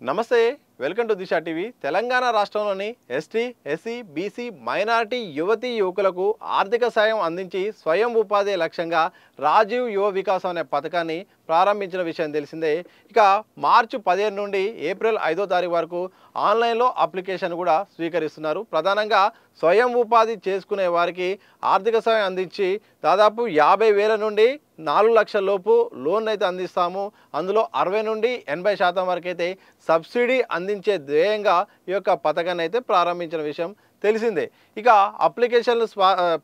నమస్తే welcome to Disha TV Telangana రాష్ట్రంలోని ST SC BC minority యువతీ యువకులకు ఆర్థిక సాయం అందించి స్వయం ఉపాధి లక్ష్యంగా రాజీవ్ యువ వికాసం అనే పథకాన్ని ప్రారంభించిన విషయం తెలిసిందే. ఇక మార్చి 15 నుండి ఏప్రిల్ 5వ తారీఖు వరకు ఆన్లైన్లో అప్లికేషన్ కూడా స్వీకరిస్తున్నారు. ప్రధానంగా స్వయం ఉపాధి చేసుకునే వారికి ఆర్థిక సాయం అందించి దాదాపు 50,000 నుండి 4 లక్షల లోపు లోన్ అయితే అందిస్తాము. అందులో 60 నుండి 80% వరకు అయితే సబ్సిడీ అందించే ధ్యేయంగా ఈ యొక్క పథకాన్ని అయితే ప్రారంభించిన విషయం తెలిసిందే. ఇక అప్లికేషన్లు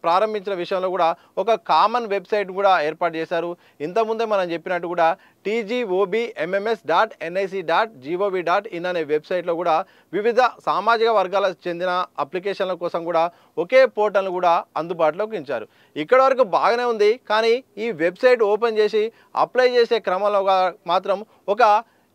ప్రారంభించిన విషయంలో కూడా ఒక కామన్ వెబ్సైట్ కూడా ఏర్పాటు చేశారు. ఇంతకుముందే మనం చెప్పినట్టు కూడా tgobmms.nic.gov.in అనే వెబ్సైట్లో కూడా వివిధ సామాజిక వర్గాలకు చెందిన అప్లికేషన్ల కోసం కూడా ఒకే పోర్టల్ను కూడా అందుబాటులోకి ఉంచారు. ఇక్కడ వరకు బాగానే ఉంది. కానీ ఈ వెబ్సైట్ ఓపెన్ చేసి అప్లై చేసే క్రమంలో మాత్రం ఒక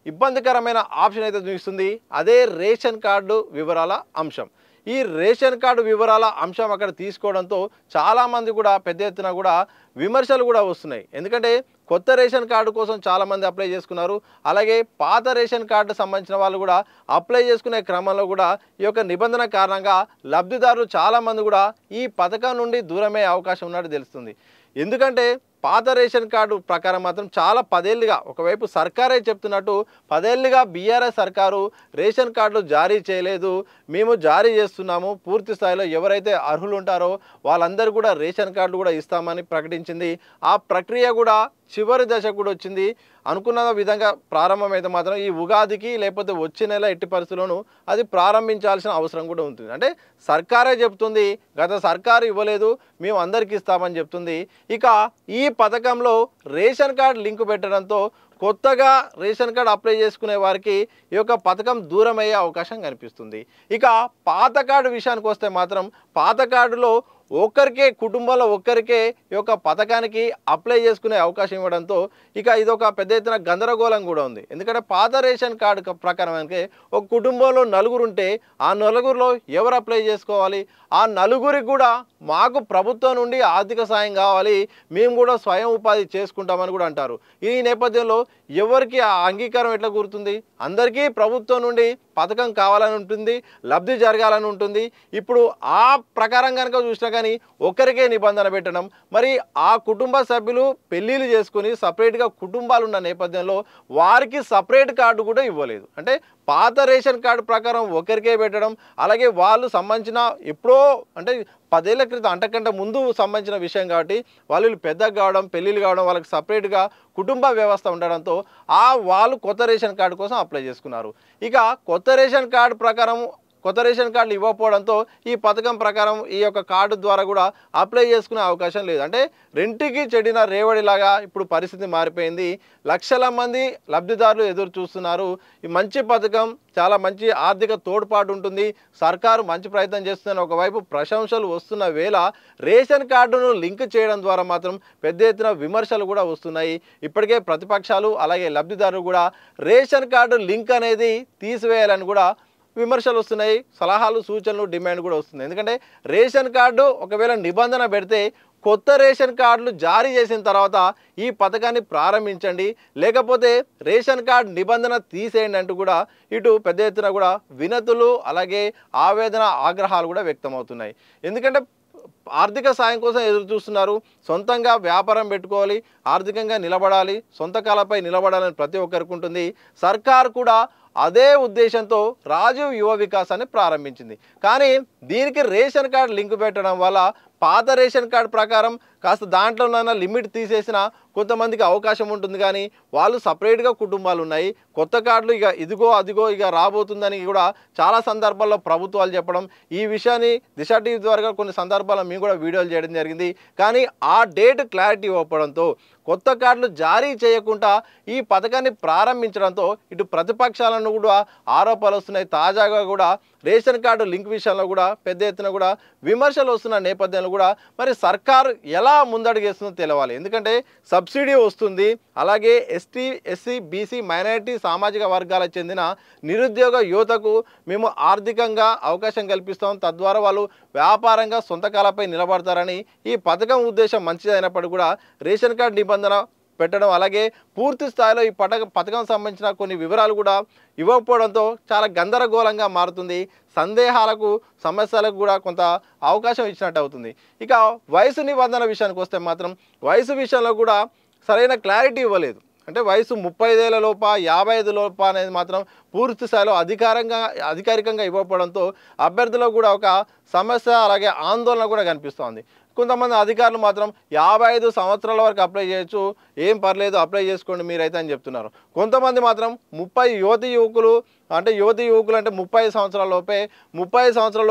ఇబ్బందికరమైన ఆప్షన్ అయితే చూపిస్తుంది. అదే రేషన్ కార్డు వివరాల అంశం. ఈ రేషన్ కార్డు వివరాల అంశం అక్కడ తీసుకోవడంతో చాలామంది కూడా పెద్ద ఎత్తున కూడా విమర్శలు కూడా వస్తున్నాయి. ఎందుకంటే కొత్త రేషన్ కార్డు కోసం చాలామంది అప్లై చేసుకున్నారు. అలాగే పాత రేషన్ కార్డు సంబంధించిన వాళ్ళు కూడా అప్లై చేసుకునే క్రమంలో కూడా ఈ యొక్క నిబంధన కారణంగా లబ్ధిదారులు చాలామంది కూడా ఈ పథకం నుండి దూరమే అవకాశం ఉన్నట్టు తెలుస్తుంది. ఎందుకంటే పాత రేషన్ కార్డు ప్రకారం మాత్రం చాలా 10 ఏళ్ళుగా ఒకవైపు సర్కారే చెప్తున్నట్టు 10 ఏళ్ళుగా బీఆర్ఎస్ సర్కారు రేషన్ కార్డులు జారీ చేయలేదు, మేము జారీ చేస్తున్నాము, పూర్తి స్థాయిలో ఎవరైతే అర్హులు ఉంటారో వాళ్ళందరూ కూడా రేషన్ కార్డు కూడా ఇస్తామని ప్రకటించింది. ఆ ప్రక్రియ కూడా చివరి దశ కూడా వచ్చింది. అనుకున్న విధంగా ప్రారంభమైతే మాత్రం ఈ ఉగాదికి లేకపోతే వచ్చే నెల ఎట్టి పరిస్థితుల్లోనూ అది ప్రారంభించాల్సిన అవసరం కూడా ఉంటుంది. అంటే సర్కారే చెప్తుంది, గత సర్కారు ఇవ్వలేదు, మేము అందరికీ ఇస్తామని చెప్తుంది. ఇక ఈ పథకంలో రేషన్ కార్డు లింకు పెట్టడంతో కొత్తగా రేషన్ కార్డు అప్లై చేసుకునే వారికి ఈ యొక్క పథకం దూరం అయ్యే అవకాశం కనిపిస్తుంది. ఇక పాత కార్డు విషయానికి వస్తే మాత్రం పాత కార్డులో ఒక్కరికే కుటుంబంలో ఒక్కరికే ఈ యొక్క పథకానికి అప్లై చేసుకునే అవకాశం ఇవ్వడంతో ఇక ఇదొక పెద్ద ఎత్తున గందరగోళం కూడా ఉంది. ఎందుకంటే పాత రేషన్ కార్డు ప్రకారం ఒక కుటుంబంలో 4 ఉంటే ఆ 4లో ఎవరు అప్లై చేసుకోవాలి? ఆ 4రికి కూడా మాకు ప్రభుత్వం నుండి ఆర్థిక సాయం కావాలి, మేము కూడా స్వయం ఉపాధి చేసుకుంటామని కూడా అంటారు. ఈ నేపథ్యంలో ఎవరికి ఆ అంగీకారం ఎట్లా కూరుతుంది? అందరికీ ప్రభుత్వం నుండి పథకం కావాలని ఉంటుంది, లబ్ధి జరగాలని ఉంటుంది. ఇప్పుడు ఆ ప్రకారం కనుక చూసినా కానీ ఒకరికే నిబంధన పెట్టడం, మరి ఆ కుటుంబ సభ్యులు పెళ్ళిళ్ళు చేసుకుని సపరేట్గా కుటుంబాలు ఉన్న నేపథ్యంలో వారికి సపరేట్ కార్డు కూడా ఇవ్వలేదు. అంటే పాత రేషన్ కార్డు ప్రకారం ఒకరికే పెట్టడం, అలాగే వాళ్ళు సంబంధించిన ఎప్పుడో అంటే 10 ఏళ్ల క్రితం అంతకంటే ముందు సంబంధించిన విషయం కాబట్టి వాళ్ళు పెద్దగా కావడం, పెళ్ళిళ్ళు కావడం, వాళ్ళకి సపరేట్గా కుటుంబ వ్యవస్థ ఉండడంతో వాళ్ళు కొత్త రేషన్ కార్డు కోసం అప్లై చేసుకున్నారు. ఇక కొత్త రేషన్ కార్డు ప్రకారం కొత్త రేషన్ కార్డులు ఇవ్వకపోవడంతో ఈ పథకం ప్రకారం ఈ యొక్క కార్డు ద్వారా కూడా అప్లై చేసుకునే అవకాశం లేదు. అంటే రెంటికి చెడిన రేవడిలాగా ఇప్పుడు పరిస్థితి మారిపోయింది. లక్షల మంది లబ్ధిదారులు ఎదురు చూస్తున్నారు. ఈ మంచి పథకం, చాలా మంచి ఆర్థిక తోడ్పాటు ఉంటుంది, సర్కారు మంచి ప్రయత్నం చేస్తుందని ఒకవైపు ప్రశంసలు వస్తున్న వేళ రేషన్ కార్డును లింక్ చేయడం ద్వారా మాత్రం పెద్ద ఎత్తున విమర్శలు కూడా వస్తున్నాయి. ఇప్పటికే ప్రతిపక్షాలు అలాగే లబ్ధిదారులు కూడా రేషన్ కార్డు లింక్ అనేది తీసివేయాలని కూడా విమర్శలు వస్తున్నాయి, సలహాలు సూచనలు డిమాండ్ కూడా వస్తుంది. ఎందుకంటే రేషన్ కార్డు ఒకవేళ నిబంధన పెడితే కొత్త రేషన్ కార్డులు జారీ చేసిన తర్వాత ఈ పథకాన్ని ప్రారంభించండి, లేకపోతే రేషన్ కార్డు నిబంధన తీసేయండి అంటూ కూడా ఇటు పెద్ద ఎత్తున కూడా వినతులు అలాగే ఆవేదన ఆగ్రహాలు కూడా వ్యక్తమవుతున్నాయి. ఎందుకంటే ఆర్థిక సాయం కోసం ఎదురు చూస్తున్నారు. సొంతంగా వ్యాపారం పెట్టుకోవాలి, ఆర్థికంగా నిలబడాలి, సొంత కాలపై నిలబడాలని ప్రతి ఒక్కరికి ఉంటుంది. సర్కారు కూడా అదే ఉద్దేశంతో రాజీవ్ యువ వికాసాన్ని ప్రారంభించింది. కానీ దీనికి రేషన్ కార్డు లింక్ పెట్టడం వల్ల పాత రేషన్ కార్డు ప్రకారం కాస్త దాంట్లోనైనా లిమిట్ తీసేసిన కొంతమందికి అవకాశం ఉంటుంది. కానీ వాళ్ళు సపరేట్గా కుటుంబాలు ఉన్నాయి. కొత్త కార్డులు ఇక ఇదిగో అదిగో ఇక రాబోతుందని కూడా చాలా సందర్భాల్లో ప్రభుత్వాలు చెప్పడం, ఈ విషయాన్ని దిశ టీవీ ద్వారా కొన్ని సందర్భాల్లో మేము కూడా వీడియోలు చేయడం జరిగింది. కానీ ఆ డేట్ క్లారిటీ ఇవ్వడంతో కొత్త కార్డులు జారీ చేయకుండా ఈ పథకాన్ని ప్రారంభించడంతో ఇటు ప్రతిపక్షాలను కూడా ఆరోపణలు వస్తున్నాయి. తాజాగా కూడా రేషన్ కార్డు లింక్ విషయంలో కూడా పెద్ద ఎత్తున కూడా విమర్శలు వస్తున్న నేపథ్యంలో కూడా మరి సర్కారు ఎలా ముందడుగేస్తుందో తెలవాలి. ఎందుకంటే సబ్సిడీ వస్తుంది, అలాగే ఎస్టీ ఎస్సీ బీసీ మైనారిటీ సామాజిక వర్గాలకు చెందిన నిరుద్యోగ యువతకు మేము ఆర్థికంగా అవకాశం కల్పిస్తాం, తద్వారా వాళ్ళు వ్యాపారంగా సొంత కాలపై నిలబడతారని ఈ పథకం ఉద్దేశం మంచిదైనప్పటికీ కూడా రేషన్ కార్డు నిబంధన పెట్టడం, అలాగే పూర్తి స్థాయిలో ఈ పథకం సంబంధించిన కొన్ని వివరాలు కూడా ఇవ్వకపోవడంతో చాలా గందరగోళంగా మారుతుంది. సందేహాలకు సమస్యలకు కూడా కొంత అవకాశం ఇచ్చినట్టు అవుతుంది. ఇక వయసు నిబంధన విషయానికి వస్తే మాత్రం వయసు విషయంలో కూడా సరైన క్లారిటీ ఇవ్వలేదు. అంటే వయసు 35 ఏళ్ల లోప 55 లోప అనేది మాత్రం పూర్తి స్థాయిలో అధికారికంగా ఇవ్వకపోవడంతో అభ్యర్థులకు కూడా ఒక సమస్య అలాగే ఆందోళన కూడా కనిపిస్తోంది. కొంతమంది అధికారులు మాత్రం 55 సంవత్సరాల వరకు అప్లై చేయొచ్చు, ఏం పర్లేదు అప్లై చేసుకోండి మీరైతే అని చెప్తున్నారు. కొంతమంది మాత్రం 30 యువతి యువకులు అంటే 35 సంవత్సరాల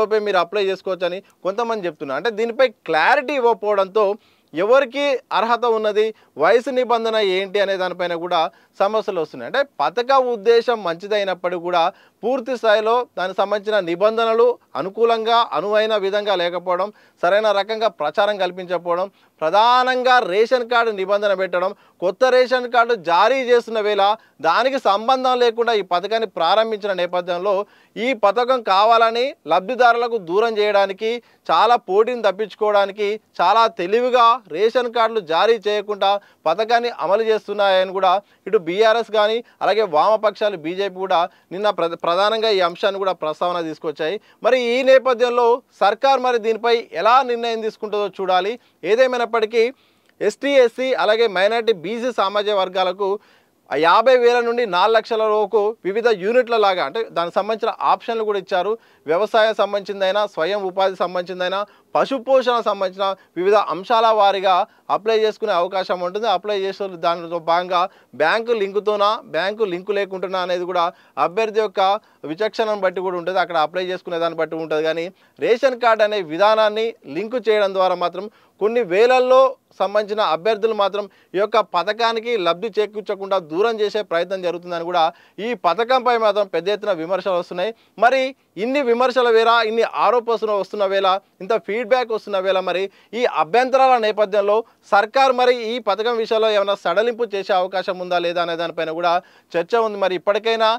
లోపే మీరు అప్లై చేసుకోవచ్చు అని కొంతమంది చెప్తున్నారు. అంటే దీనిపై క్లారిటీ ఇవ్వకపోవడంతో ఎవరికి అర్హత ఉన్నది, వయసు నిబంధన ఏంటి అనే దానిపైన కూడా సమస్యలు వస్తున్నాయి. అంటే పథక ఉద్దేశం మంచిదైనప్పటికీ కూడా పూర్తి స్థాయిలో దానికి సంబంధించిన నిబంధనలు అనుకూలంగా అనువైన విధంగా లేకపోవడం, సరైన రకంగా ప్రచారం కల్పించకపోవడం, ప్రధానంగా రేషన్ కార్డు నిబంధన పెట్టడం, కొత్త రేషన్ కార్డు జారీ చేస్తున్న వేళ దానికి సంబంధం లేకుండా ఈ పథకాన్ని ప్రారంభించిన నేపథ్యంలో ఈ పథకం కావాలని లబ్ధిదారులకు దూరం చేయడానికి, చాలా పోటీని తప్పించుకోవడానికి చాలా తెలివిగా రేషన్ కార్డులు జారీ చేయకుండా పథకాన్ని అమలు చేస్తున్నాయని కూడా ఇటు బీఆర్ఎస్ కానీ అలాగే వామపక్షాలు బీజేపీ కూడా నిన్న ప్రధానంగా ఈ అంశాన్ని కూడా ప్రస్తావన తీసుకొచ్చాయి. మరి ఈ నేపథ్యంలో సర్కార్ మరి దీనిపై ఎలా నిర్ణయం తీసుకుంటుందో చూడాలి. ఏదేమైనప్పటికీ ఎస్టీ ఎస్సీ అలాగే మైనారిటీ బీసీ సామాజిక వర్గాలకు 50,000 నుండి 4 లక్షల వరకు వివిధ యూనిట్ల లాగా అంటే దానికి సంబంధించిన ఆప్షన్లు కూడా ఇచ్చారు. వ్యవసాయం సంబంధించిందైనా, స్వయం ఉపాధి సంబంధించిందైనా, పశుపోషణ సంబంధించిన వివిధ అంశాల వారీగా అప్లై చేసుకునే అవకాశం ఉంటుంది. అప్లై చేసే దానిలో భాగంగా బ్యాంకు లింకు లేకుంటున్నా అనేది కూడా అభ్యర్థి యొక్క విచక్షణను బట్టి కూడా ఉంటుంది. అక్కడ అప్లై చేసుకునే దాన్ని బట్టి ఉంటుంది. కానీ రేషన్ కార్డు అనే విధానాన్ని లింకు చేయడం ద్వారా మాత్రం కొన్ని వేలల్లో సంబంధించిన అభ్యర్థులు మాత్రం ఈ యొక్క పథకానికి లబ్ధి చేకూర్చకుండా దూరం చేసే ప్రయత్నం జరుగుతుందని కూడా ఈ పథకంపై మాత్రం పెద్ద ఎత్తున విమర్శలు వస్తున్నాయి. మరి ఇన్ని విమర్శల వేళ, ఇన్ని ఆరోపణలు వస్తున్న వేళ, ఇంత ఫీడ్బ్యాక్ వస్తున్న వేళ మరి ఈ అభ్యంతరాల నేపథ్యంలో సర్కార్ మరి ఈ పథకం విషయంలో ఏమైనా సడలింపు చేసే అవకాశం ఉందా లేదా అనే దానిపైన కూడా చర్చ ఉంది. మరి ఇప్పటికైనా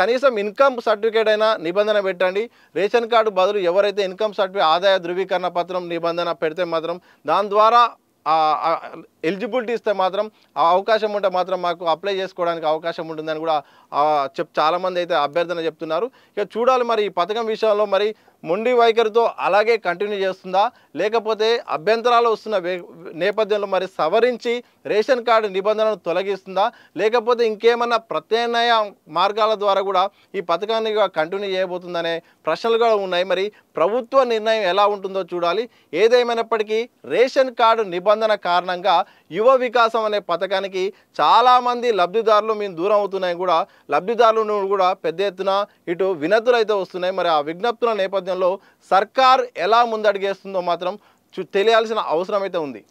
కనీసం ఇన్కమ్ సర్టిఫికేట్ అయినా నిబంధన పెట్టండి. రేషన్ కార్డు బదులు ఎవరైతే ఇన్కమ్ సర్టిఫికేట్ ఆదాయ ధృవీకరణ పత్రం నిబంధన పెడితే మాత్రం దాని ద్వారా ఎలిజిబిలిటీ ఇస్తే మాత్రం ఆ అవకాశం ఉంటే మాత్రం మాకు అప్లై చేసుకోవడానికి అవకాశం ఉంటుందని కూడా చాలామంది అయితే అభ్యర్థన చెప్తున్నారు. ఇక చూడాలి మరి ఈ పథకం విషయంలో మరి మొండి వైఖరితో అలాగే కంటిన్యూ చేస్తుందా, లేకపోతే అభ్యంతరాలు వస్తున్న నేపథ్యంలో మరి సవరించి రేషన్ కార్డు నిబంధనలను తొలగిస్తుందా, లేకపోతే ఇంకేమన్నా ప్రత్యామ్నాయ మార్గాల ద్వారా కూడా ఈ పథకాన్ని కంటిన్యూ చేయబోతుందనే ప్రశ్నలు కూడా ఉన్నాయి. మరి ప్రభుత్వ నిర్ణయం ఎలా ఉంటుందో చూడాలి. ఏదేమైనప్పటికీ రేషన్ కార్డు నిబంధన కారణంగా యువ వికాసం అనే పథకానికి చాలామంది లబ్ధిదారులు మేము దూరం అవుతున్నాయి కూడా లబ్ధిదారులను కూడా పెద్ద ఎత్తున ఇటు వినతులు అయితే వస్తున్నాయి. మరి ఆ విజ్ఞప్తుల నేపథ్యంలో సర్కార్ ఎలా ముందడుగేస్తుందో మాత్రం తెలియాల్సిన అవసరం అయితే ఉంది.